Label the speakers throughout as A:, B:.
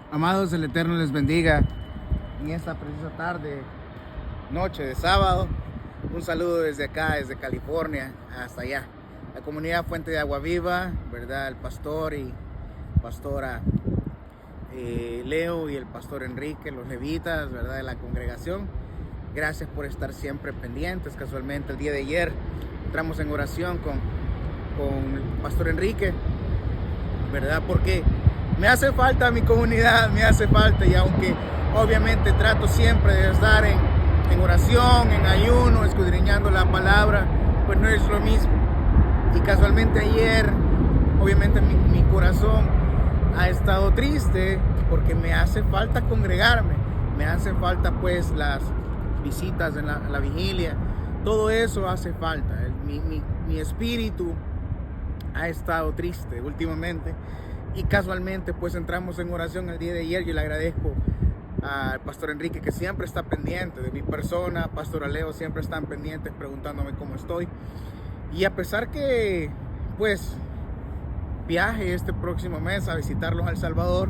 A: Amados, el Eterno les bendiga en esta precisa tarde, noche de sábado. Un saludo desde acá, desde California hasta allá. La comunidad Fuente de Agua Viva, ¿verdad? El pastor y pastora Leo y el pastor Enrique, los levitas, ¿verdad? De la congregación. Gracias por estar siempre pendientes. Casualmente el día de ayer entramos en oración con el pastor Enrique, ¿verdad? Porque me hace falta mi comunidad, me hace falta, y aunque obviamente trato siempre de estar en oración, en ayuno, escudriñando la palabra, pues no es lo mismo. Y casualmente ayer, obviamente mi corazón ha estado triste porque me hace falta congregarme, me hace falta pues las visitas en la vigilia, todo eso hace falta. Mi espíritu ha estado triste últimamente. Y casualmente pues entramos en oración el día de ayer. Yo le agradezco al pastor Enrique, que siempre está pendiente de mi persona. Pastor Leo siempre están pendientes preguntándome cómo estoy. Y a pesar que pues viaje este próximo mes a visitarlos a El Salvador,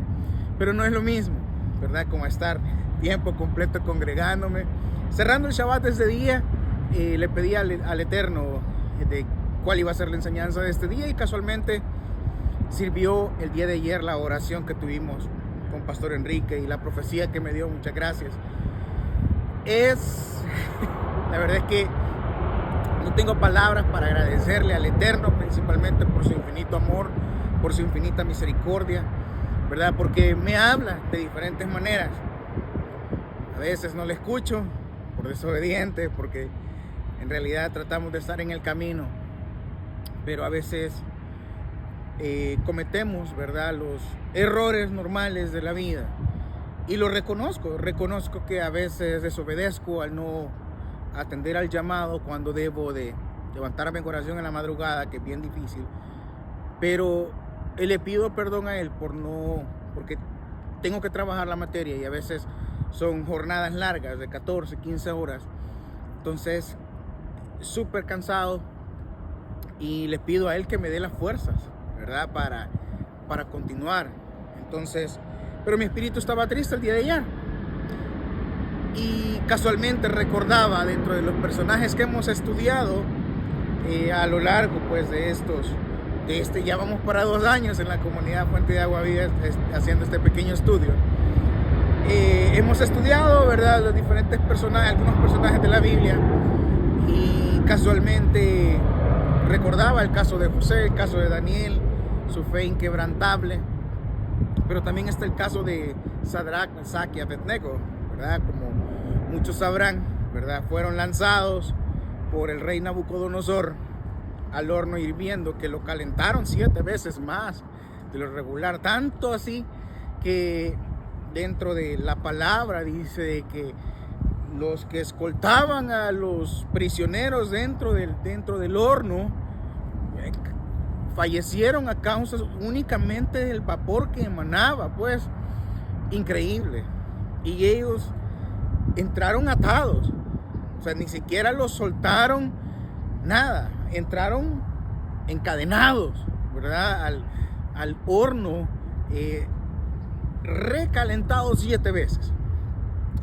A: pero no es lo mismo, ¿verdad? Como estar tiempo completo congregándome. Cerrando el Shabbat ese día, le pedí al Eterno de cuál iba a ser la enseñanza de este día, y casualmente sirvió el día de ayer la oración que tuvimos con pastor Enrique y la profecía que me dio. Muchas gracias. La verdad es que no tengo palabras para agradecerle al Eterno, principalmente por su infinito amor, por su infinita misericordia, ¿verdad? Porque me habla de diferentes maneras. A veces no le escucho por desobediente, porque en realidad tratamos de estar en el camino, pero a veces cometemos, ¿verdad?, los errores normales de la vida, y lo reconozco que a veces desobedezco al no atender al llamado cuando debo de levantarme en oración en la madrugada, que es bien difícil, pero le pido perdón a él porque tengo que trabajar la materia, y a veces son jornadas largas de 14, 15 horas, entonces súper cansado, y le pido a él que me dé las fuerzas, ¿verdad? Para continuar. Entonces, pero mi espíritu estaba triste el día de ayer, y casualmente recordaba dentro de los personajes que hemos estudiado a lo largo pues ya vamos para 2 años en la comunidad Fuente de Agua Viva haciendo este pequeño estudio. Hemos estudiado, ¿verdad?, los diferentes personajes, algunos personajes de la Biblia, y casualmente recordaba el caso de José, el caso de Daniel, su fe inquebrantable, pero también está el caso de Sadrach, Mesach y Abednego, ¿verdad? Como muchos sabrán, ¿verdad?, fueron lanzados por el rey Nabucodonosor al horno hirviendo, que lo calentaron 7 veces más de lo regular, tanto así que dentro de la palabra dice que los que escoltaban a los prisioneros dentro del horno fallecieron a causa únicamente del vapor que emanaba, pues increíble. Y ellos entraron atados, o sea, ni siquiera los soltaron, nada, entraron encadenados, ¿verdad?, al horno, recalentados 7 veces.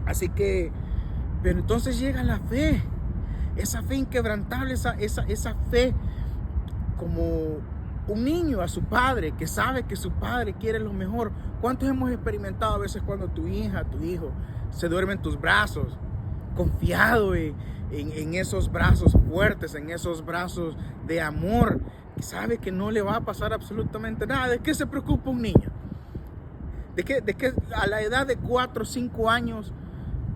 A: Así que, pero entonces llega la fe, esa fe inquebrantable, esa fe como un niño a su padre, que sabe que su padre quiere lo mejor. ¿Cuántos hemos experimentado a veces cuando tu hija, tu hijo se duerme en tus brazos, confiado en esos brazos fuertes, en esos brazos de amor, que sabe que no le va a pasar absolutamente nada? ¿De qué se preocupa un niño? ¿De qué a la edad de 4 o 5 años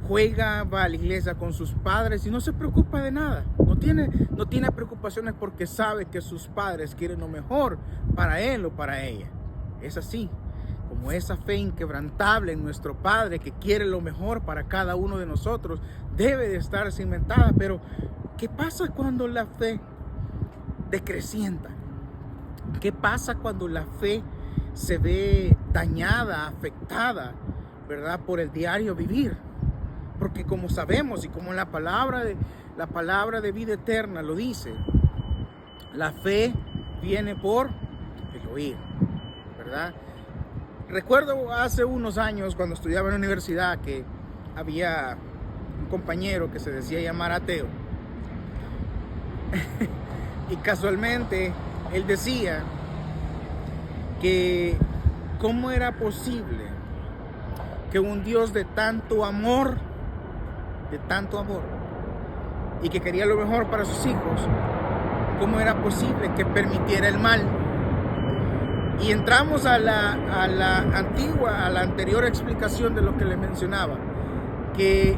A: juega, va a la iglesia con sus padres y no se preocupa de nada? No tiene preocupaciones porque sabe que sus padres quieren lo mejor para él o para ella. Es así, como esa fe inquebrantable en nuestro Padre, que quiere lo mejor para cada uno de nosotros, debe de estar cimentada. Pero ¿qué pasa cuando la fe decrecienta? ¿Qué pasa cuando la fe se ve dañada, afectada, ¿verdad?, por el diario vivir? Porque como sabemos, y como la palabra de vida eterna lo dice, la fe viene por el oír, ¿verdad? Recuerdo hace unos años cuando estudiaba en la universidad que había un compañero que se decía llamar ateo. Y casualmente él decía que cómo era posible que un Dios de tanto amor, y que quería lo mejor para sus hijos, cómo era posible que permitiera el mal. Y entramos a la anterior explicación de lo que le mencionaba, que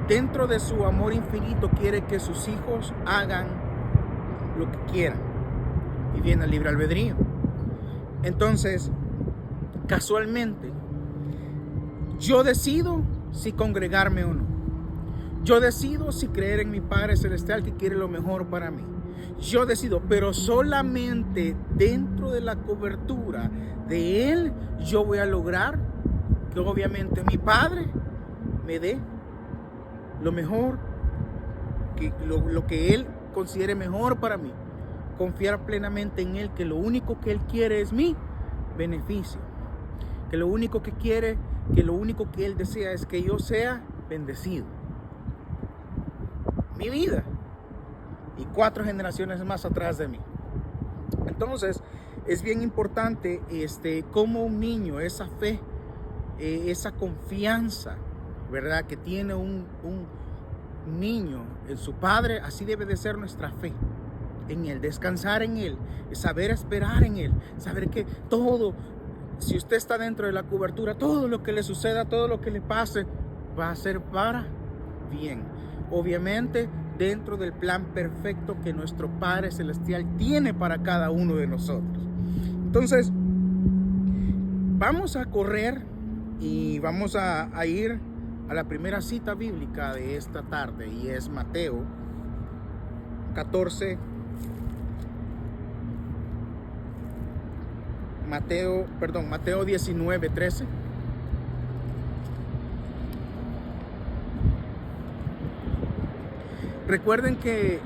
A: dentro de su amor infinito quiere que sus hijos hagan lo que quieran, y viene el libre albedrío. Entonces, casualmente, yo decido si congregarme o no. Yo decido si creer en mi Padre Celestial que quiere lo mejor para mí. Yo decido, pero solamente dentro de la cobertura de Él yo voy a lograr que obviamente mi Padre me dé lo mejor, lo que Él considere mejor para mí. Confiar plenamente en Él, que lo único que Él quiere es mi beneficio. Que lo único que quiere, que lo único que Él desea es que yo sea bendecido. Mi vida y 4 generaciones más atrás de mí. Entonces es bien importante como un niño, esa fe, esa confianza, ¿verdad?, que tiene un niño en su padre. Así debe de ser nuestra fe en Él, descansar en Él, saber esperar en Él, saber que todo, si usted está dentro de la cobertura, todo lo que le suceda, todo lo que le pase, va a ser para bien. Obviamente dentro del plan perfecto que nuestro Padre Celestial tiene para cada uno de nosotros. Entonces, vamos a correr y vamos a ir a la primera cita bíblica de esta tarde, y es Mateo 14. Mateo 19:13. Recuerden que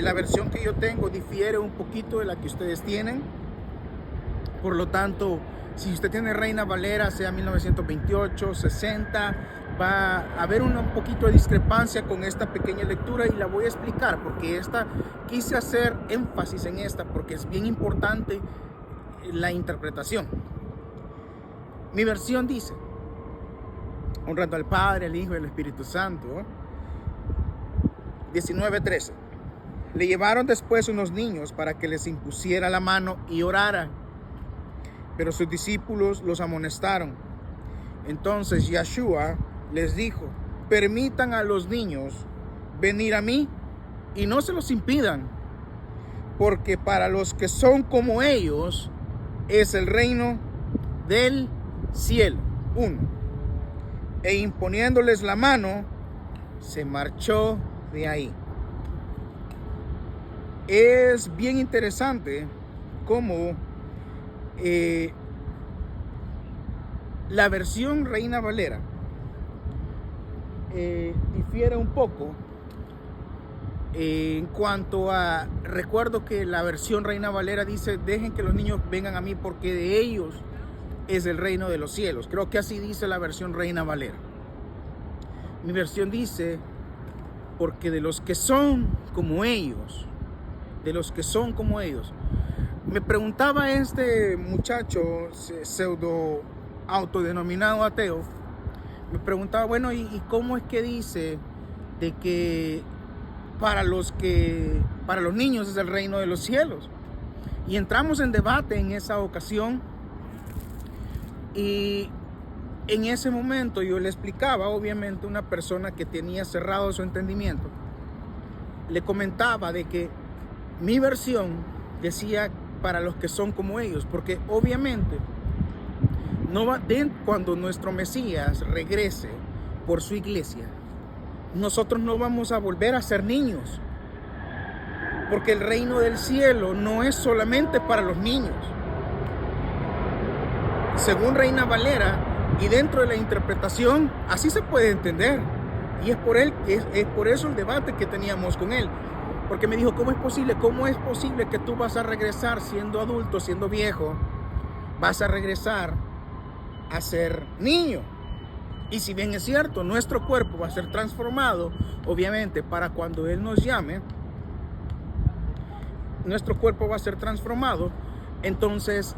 A: la versión que yo tengo difiere un poquito de la que ustedes tienen. Por lo tanto, si usted tiene Reina Valera, sea 1928, 60, va a haber un poquito de discrepancia con esta pequeña lectura, y la voy a explicar porque quise hacer énfasis en esta porque es bien importante la interpretación. Mi versión dice: honrando al Padre, al Hijo y al Espíritu Santo. 19:13. Le llevaron después unos niños para que les impusiera la mano y orara, pero sus discípulos los amonestaron. Entonces Yeshua les dijo: permitan a los niños venir a mí y no se los impidan, porque para los que son como ellos es el reino del cielo. 1. E imponiéndoles la mano, se marchó de ahí. Es bien interesante cómo la versión Reina Valera difiere un poco en cuanto a, recuerdo que la versión Reina Valera dice: dejen que los niños vengan a mí porque de ellos es el reino de los cielos. Creo que así dice la versión Reina Valera. Mi versión dice: porque de los que son como ellos, de los que son como ellos. Me preguntaba este muchacho pseudo autodenominado ateo, me preguntaba, bueno, ¿y cómo es que dice de que para los niños es el reino de los cielos? Y entramos en debate en esa ocasión, y en ese momento yo le explicaba, obviamente una persona que tenía cerrado su entendimiento, le comentaba de que mi versión decía para los que son como ellos, porque obviamente cuando nuestro Mesías regrese por su iglesia, nosotros no vamos a volver a ser niños, porque el reino del cielo no es solamente para los niños. Según Reina Valera, y dentro de la interpretación, así se puede entender. Y es por eso el debate que teníamos con él. Porque me dijo, ¿cómo es posible que tú vas a regresar siendo adulto, siendo viejo, vas a regresar a ser niño. Y si bien es cierto, nuestro cuerpo va a ser transformado, obviamente, para cuando Él nos llame, nuestro cuerpo va a ser transformado. Entonces,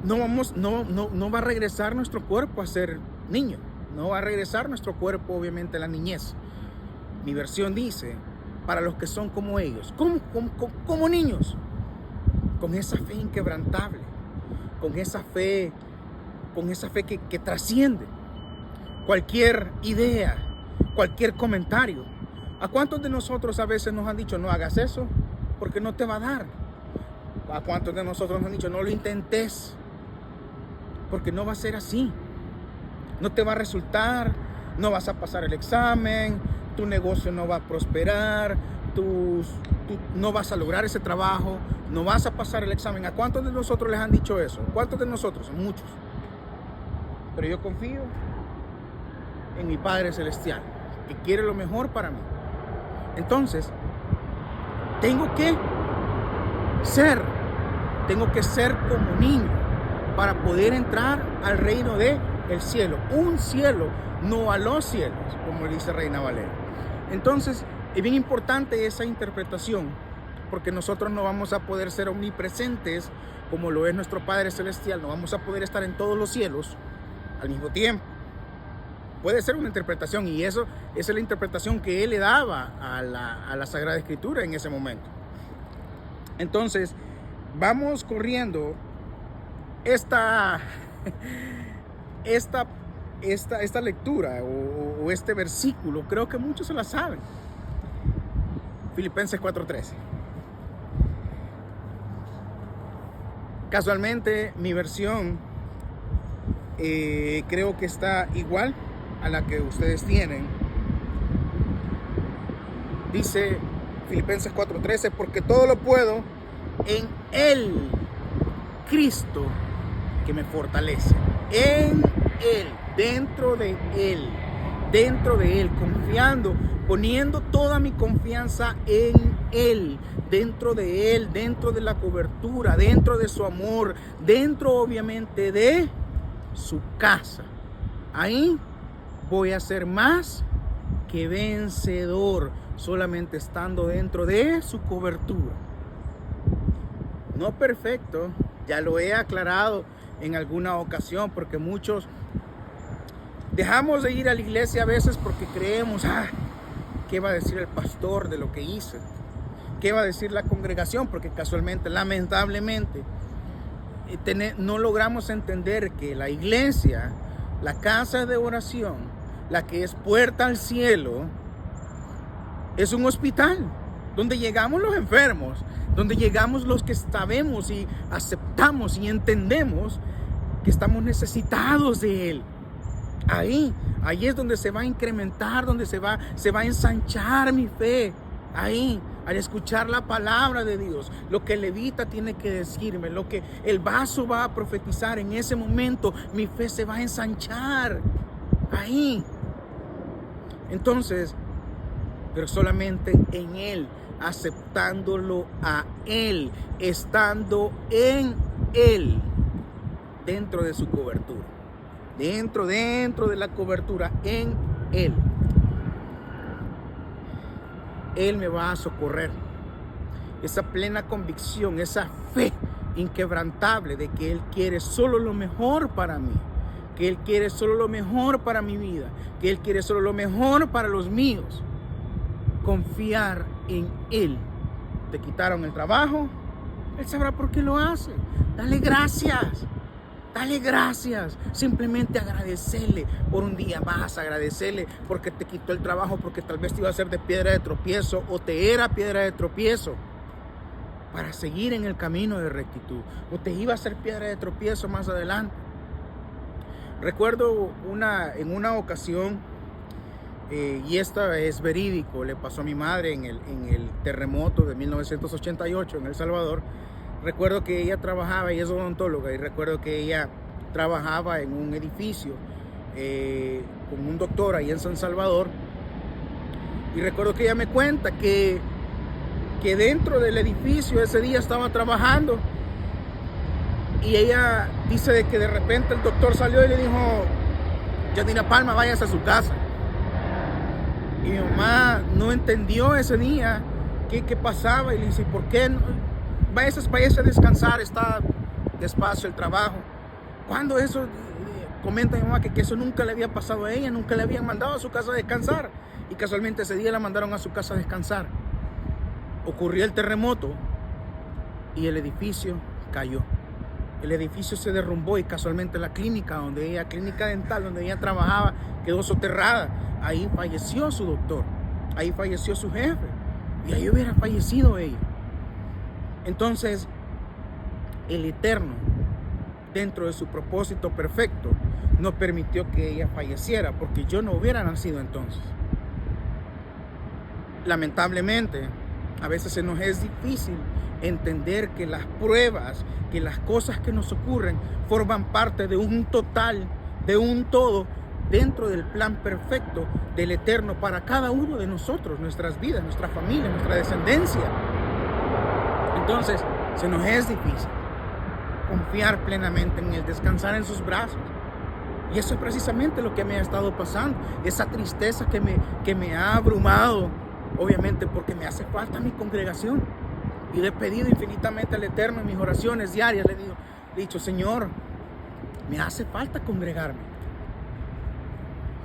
A: no va a regresar nuestro cuerpo a ser niño. No va a regresar nuestro cuerpo, obviamente, a la niñez. Mi versión dice, para los que son como ellos, como niños, con esa fe inquebrantable, con esa fe que trasciende cualquier idea, cualquier comentario. ¿A cuántos de nosotros a veces nos han dicho, no hagas eso porque no te va a dar? ¿A cuántos de nosotros nos han dicho, no lo intentes porque no va a ser así? No te va a resultar, no vas a pasar el examen, tu negocio no va a prosperar, tú no vas a lograr ese trabajo, no vas a pasar el examen. ¿A cuántos de nosotros les han dicho eso? ¿Cuántos de nosotros? Muchos. Pero yo confío en mi Padre Celestial, que quiere lo mejor para mí. Entonces, tengo que ser como niño para poder entrar al reino del cielo. Un cielo, no a los cielos, como dice Reina Valera. Entonces, es bien importante esa interpretación, porque nosotros no vamos a poder ser omnipresentes como lo es nuestro Padre Celestial. No vamos a poder estar en todos los cielos al mismo tiempo. Puede ser una interpretación, y esa es la interpretación que Él le daba a la Sagrada Escritura en ese momento. Entonces, vamos corriendo esta lectura o este versículo. Creo que muchos se la saben. Filipenses 4:13. Casualmente mi versión creo que está igual a la que ustedes tienen. Dice Filipenses 4:13, porque todo lo puedo en Él, Cristo, que me fortalece. En Él, dentro de Él, confiando, poniendo toda mi confianza en Él, dentro de Él, dentro de la cobertura, dentro de su amor, dentro obviamente de su casa. Ahí voy a ser más que vencedor, solamente estando dentro de su cobertura. No perfecto, ya lo he aclarado en alguna ocasión, porque muchos dejamos de ir a la iglesia a veces porque creemos, ¿qué va a decir el pastor de lo que hice? ¿Qué va a decir la congregación? Porque casualmente, lamentablemente, no logramos entender que la iglesia, la casa de oración, la que es puerta al cielo, es un hospital donde llegamos los enfermos, donde llegamos los que sabemos y aceptamos y entendemos que estamos necesitados de Él. Ahí es donde se va a incrementar, donde se va a ensanchar mi fe. Ahí, al escuchar la palabra de Dios, lo que el levita tiene que decirme, lo que el vaso va a profetizar, en ese momento mi fe se va a ensanchar. Ahí. Entonces, pero solamente en Él, aceptándolo a Él, estando en Él, dentro de su cobertura, dentro de la cobertura, en Él. Él me va a socorrer. Esa plena convicción, esa fe inquebrantable de que Él quiere solo lo mejor para mí, que Él quiere solo lo mejor para mi vida, que Él quiere solo lo mejor para los míos. Confiar en Él. Te quitaron el trabajo, Él sabrá por qué lo hace. Dale gracias. Dale gracias. Simplemente agradecerle por un día más. Agradecerle porque te quitó el trabajo, porque tal vez te iba a hacer de piedra de tropiezo, o te era piedra de tropiezo para seguir en el camino de rectitud, o te iba a hacer piedra de tropiezo más adelante. Recuerdo en una ocasión, y esta es verídico, le pasó a mi madre en el terremoto de 1988 en El Salvador. Recuerdo que ella trabajaba, ella es odontóloga, y recuerdo que ella trabajaba en un edificio con un doctor ahí en San Salvador. Y recuerdo que ella me cuenta que dentro del edificio ese día estaba trabajando Y ella dice de que de repente el doctor salió y le dijo: Yadira Palma, váyase a su casa. Y mi mamá no entendió ese día qué pasaba, y le dice: ¿por qué? Váyase a descansar, está despacio el trabajo. Cuando eso, comenta mi mamá que eso nunca le había pasado a ella, nunca le habían mandado a su casa a descansar. Y casualmente ese día la mandaron a su casa a descansar. Ocurrió el terremoto y el edificio cayó. El edificio se derrumbó y casualmente la clínica clínica dental donde ella trabajaba, quedó soterrada. Ahí falleció su doctor, ahí falleció su jefe, y ahí hubiera fallecido ella. Entonces, el Eterno, dentro de su propósito perfecto, no permitió que ella falleciera, porque yo no hubiera nacido entonces. Lamentablemente, a veces se nos es difícil entender que las pruebas, que las cosas que nos ocurren forman parte de un total, de un todo, dentro del plan perfecto del Eterno para cada uno de nosotros, nuestras vidas, nuestra familia, nuestra descendencia. Entonces, se nos es difícil confiar plenamente en Él, descansar en sus brazos. Y eso es precisamente lo que me ha estado pasando, esa tristeza que me ha abrumado, obviamente porque me hace falta mi congregación. Y le he pedido infinitamente al Eterno en mis oraciones diarias, le he dicho: Señor, me hace falta congregarme.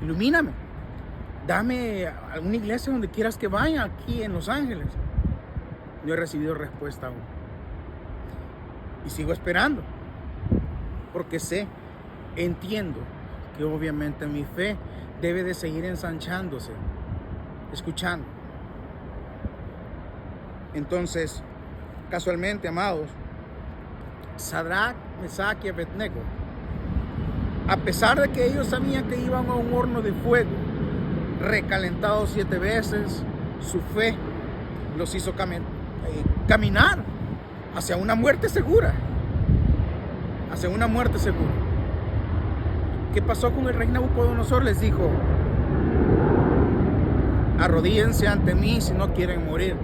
A: Ilumíname. Dame alguna iglesia donde quieras que vaya aquí en Los Ángeles. No he recibido respuesta aún. Y sigo esperando. Porque entiendo que obviamente mi fe debe de seguir ensanchándose, escuchando. Entonces, casualmente, amados, Sadrach, Mesach y Abednego, a pesar de que ellos sabían que iban a un horno de fuego, recalentado 7 veces, su fe los hizo caminar hacia una muerte segura. Hacia una muerte segura. ¿Qué pasó con el rey Nabucodonosor? Les dijo: arrodíllense ante mí si no quieren morir.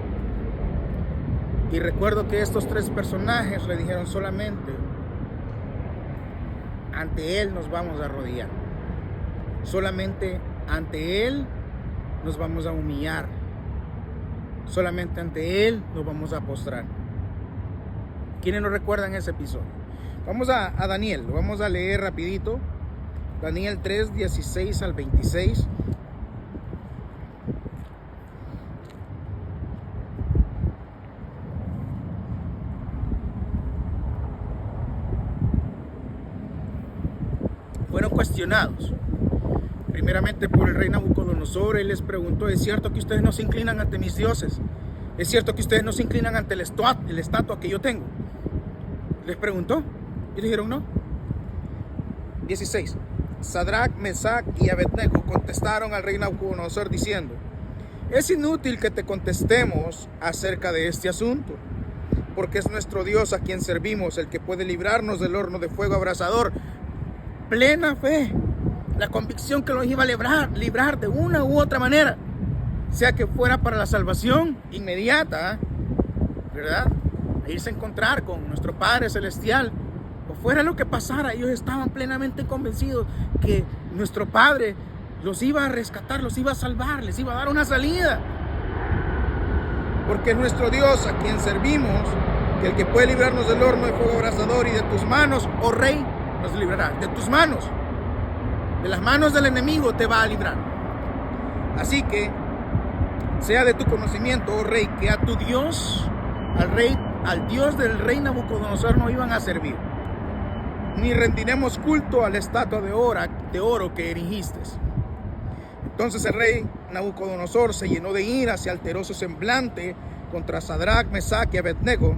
A: Y recuerdo que estos 3 personajes le dijeron: solamente ante Él nos vamos a arrodillar. Solamente ante Él nos vamos a humillar. Solamente ante Él nos vamos a postrar. ¿Quiénes nos recuerdan ese episodio? Vamos a Daniel, lo vamos a leer rapidito. Daniel 3, 16 al 26. Fueron cuestionados primeramente por el rey Nabucodonosor. Él les preguntó: ¿es cierto que ustedes no se inclinan ante mis dioses? ¿Es cierto que ustedes no se inclinan ante el estatua que yo tengo? Les preguntó y dijeron: no. 16. Sadrach, Mesach y Abednego contestaron al rey Nabucodonosor diciendo: es inútil que te contestemos acerca de este asunto, porque es nuestro Dios a quien servimos el que puede librarnos del horno de fuego abrasador. Plena fe, la convicción que los iba a librar de una u otra manera, sea que fuera para la salvación inmediata, ¿verdad? A irse a encontrar con nuestro Padre Celestial, o fuera lo que pasara, ellos estaban plenamente convencidos que nuestro Padre los iba a rescatar, los iba a salvar, les iba a dar una salida. Porque es nuestro Dios a quien servimos, que el que puede librarnos del horno de fuego abrasador, y de tus manos, oh Rey, nos librará. De tus manos, de las manos del enemigo te va a librar. Así que sea de tu conocimiento, oh Rey, que a tu Dios, al Dios del rey Nabucodonosor no iban a servir, ni rendiremos culto a la estatua de oro que erigiste. Entonces el rey Nabucodonosor se llenó de ira, se alteró su semblante contra Sadrach, Mesach y Abednego,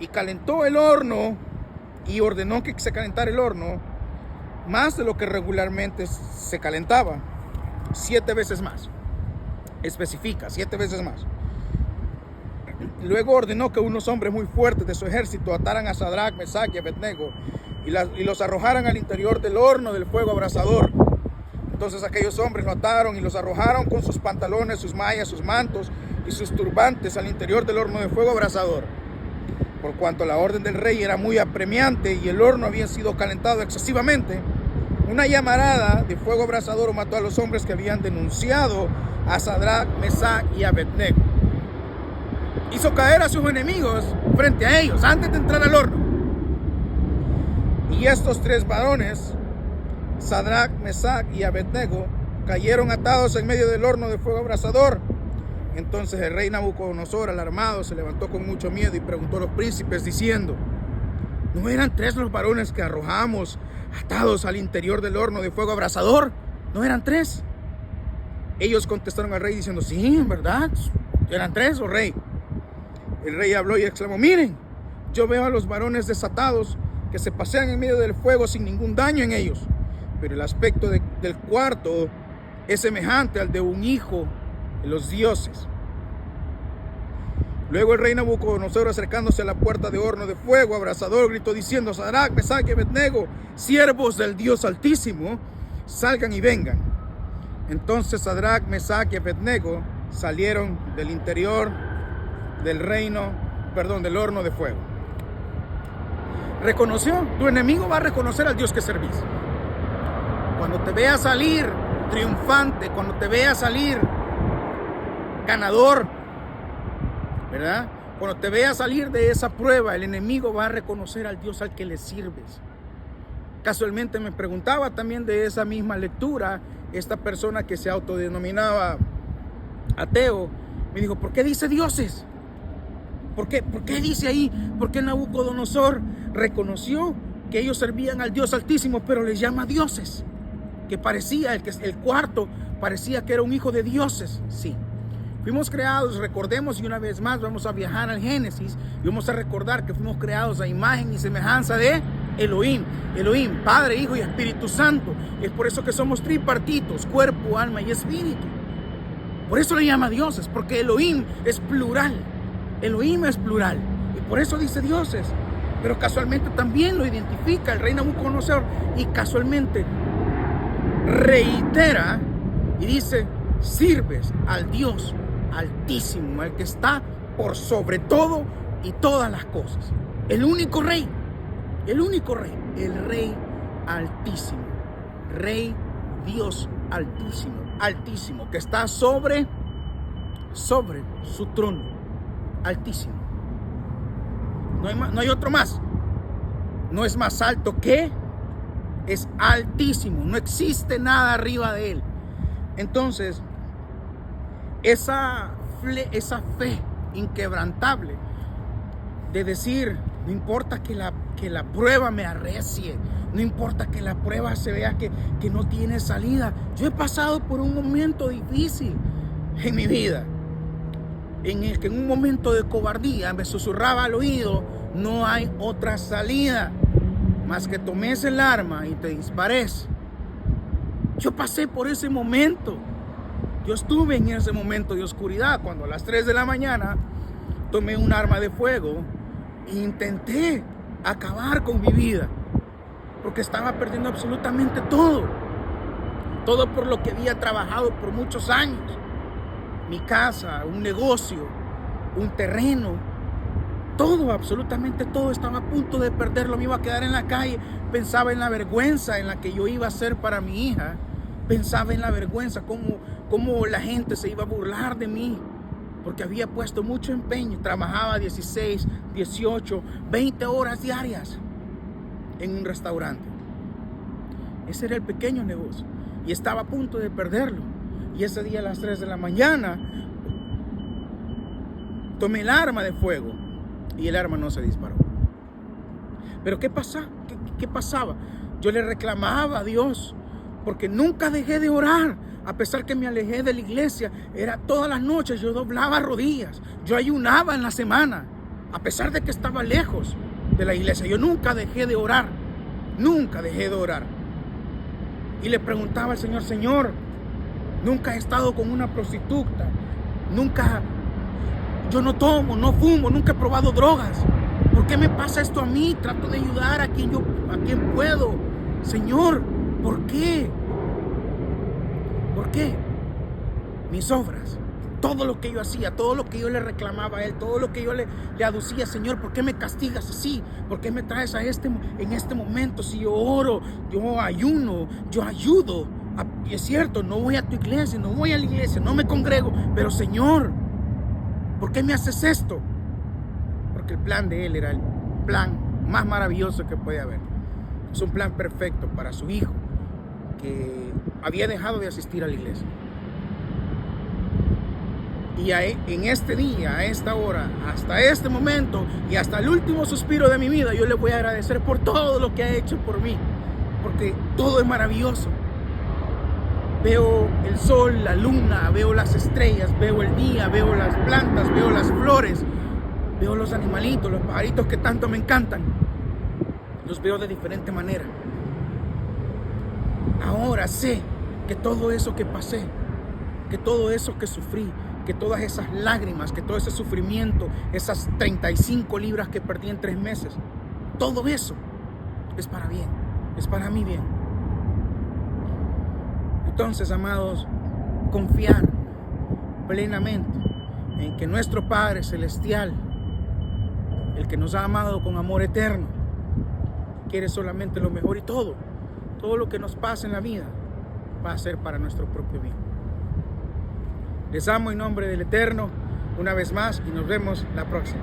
A: y calentó el horno, y ordenó que se calentara el horno más de lo que regularmente se calentaba, 7 veces más. Especifica, 7 veces más. Luego ordenó que unos hombres muy fuertes de su ejército ataran a Sadrach, Mesach y Abednego y los arrojaran al interior del horno del fuego abrasador. Entonces aquellos hombres lo ataron y los arrojaron con sus pantalones, sus mallas, sus mantos y sus turbantes al interior del horno de fuego abrasador. por cuanto la orden del rey era muy apremiante y el horno había sido calentado excesivamente, una llamarada de fuego abrasador mató a los hombres que habían denunciado a Sadrach, Mesach y Abednego. Hizo caer a sus enemigos frente a ellos antes de entrar al horno. Y estos tres varones, Sadrach, Mesach y Abednego, cayeron atados en medio del horno de fuego abrasador. Entonces el rey Nabucodonosor, alarmado, se levantó con mucho miedo y preguntó a los príncipes diciendo: ¿no eran tres los varones que arrojamos atados al interior del horno de fuego abrasador? ¿No eran tres? Ellos contestaron al rey diciendo: sí, en verdad, eran tres, oh rey. El rey habló y exclamó: miren, yo veo a los varones desatados que se pasean en medio del fuego sin ningún daño en ellos, pero el aspecto del cuarto es semejante al de un hijo de los dioses. Luego el rey Nabucodonosor, acercándose a la puerta de horno de fuego abrasador, gritó diciendo: Sadrach, Mesach y Abednego, siervos del Dios Altísimo, salgan y vengan. Entonces Sadrach, Mesach y Abednego salieron del interior del horno de fuego. Reconoció, tu enemigo va a reconocer al Dios que servís. Cuando te vea salir triunfante, cuando te vea salir ganador, ¿verdad? Cuando te vea salir de esa prueba, el enemigo va a reconocer al Dios al que le sirves. Casualmente me preguntaba también de esa misma lectura, esta persona que se autodenominaba ateo, me dijo: ¿por qué dice dioses? ¿Por qué dice ahí? ¿Por qué Nabucodonosor reconoció que ellos servían al Dios Altísimo, pero les llama dioses? Que parecía, el cuarto parecía que era un hijo de dioses. Sí. Fuimos creados, recordemos, y una vez más vamos a viajar al Génesis y vamos a recordar que fuimos creados a imagen y semejanza de Elohim. Elohim, Padre, Hijo y Espíritu Santo. Es por eso que somos tripartitos, cuerpo, alma y espíritu. Por eso le llama dioses, porque Elohim es plural. Elohim es plural. Y por eso dice dioses. Pero casualmente también lo identifica el rey Nabucodonosor y casualmente reitera y dice: sirves al Dios Altísimo, al que está por sobre todo y todas las cosas. El único rey, el rey Altísimo, rey Dios Altísimo, que está sobre su trono, Altísimo. No hay otro más. No es más alto que, es altísimo. No existe nada arriba de él. Entonces, esa fe inquebrantable de decir: no importa que la prueba me arrecie, no importa que la prueba se vea que no tiene salida. Yo he pasado por un momento difícil en mi vida, en el que en un momento de cobardía me susurraba al oído: no hay otra salida más que tomes el arma y te dispares. Yo pasé por ese momento. Yo estuve en ese momento de oscuridad cuando a las 3 de la mañana tomé un arma de fuego e intenté acabar con mi vida, porque estaba perdiendo absolutamente todo por lo que había trabajado por muchos años. Mi casa, un negocio, un terreno, todo, absolutamente todo estaba a punto de perderlo. Me iba a quedar en la calle. Pensaba en la vergüenza en la que yo iba a ser para mi hija. Pensaba en la vergüenza, cómo la gente se iba a burlar de mí, porque había puesto mucho empeño. Trabajaba 16, 18, 20 horas diarias en un restaurante. Ese era el pequeño negocio y estaba a punto de perderlo. Y ese día a las 3 de la mañana tomé el arma de fuego y el arma no se disparó. Pero ¿qué pasaba? Yo le reclamaba a Dios, porque nunca dejé de orar. A pesar que me alejé de la iglesia, era todas las noches, yo doblaba rodillas, yo ayunaba en la semana, a pesar de que estaba lejos de la iglesia. Yo nunca dejé de orar, y le preguntaba al Señor: Señor, nunca he estado con una prostituta, yo no tomo, no fumo, nunca he probado drogas. ¿Por qué me pasa esto a mí? Trato de ayudar a quien puedo. Señor, ¿por qué? ¿Por qué? Mis obras todo lo que yo hacía, todo lo que yo le reclamaba a Él, todo lo que yo le aducía, Señor, ¿por qué me castigas así? ¿Por qué me traes en este momento? Si yo oro, yo ayuno, yo ayudo. Y es cierto, no voy a tu iglesia, no voy a la iglesia, no me congrego, pero Señor, ¿por qué me haces esto? Porque el plan de Él era el plan más maravilloso que puede haber. Es un plan perfecto para su hijo que había dejado de asistir a la iglesia. Y en este día, a esta hora, hasta este momento y hasta el último suspiro de mi vida, yo le voy a agradecer por todo lo que ha hecho por mí, porque todo es maravilloso. Veo el sol, la luna, veo las estrellas, veo el día, veo las plantas, veo las flores, veo los animalitos, los pajaritos que tanto me encantan. Los veo de diferente manera. Ahora sé que todo eso que pasé, que todo eso que sufrí, que todas esas lágrimas, que todo ese sufrimiento, esas 35 libras que perdí en 3 meses, todo eso es para bien, es para mi bien. Entonces, amados, confiar plenamente en que nuestro Padre Celestial, el que nos ha amado con amor eterno, quiere solamente lo mejor, y todo lo que nos pasa en la vida va a ser para nuestro propio bien. Les amo en nombre del Eterno una vez más y nos vemos la próxima.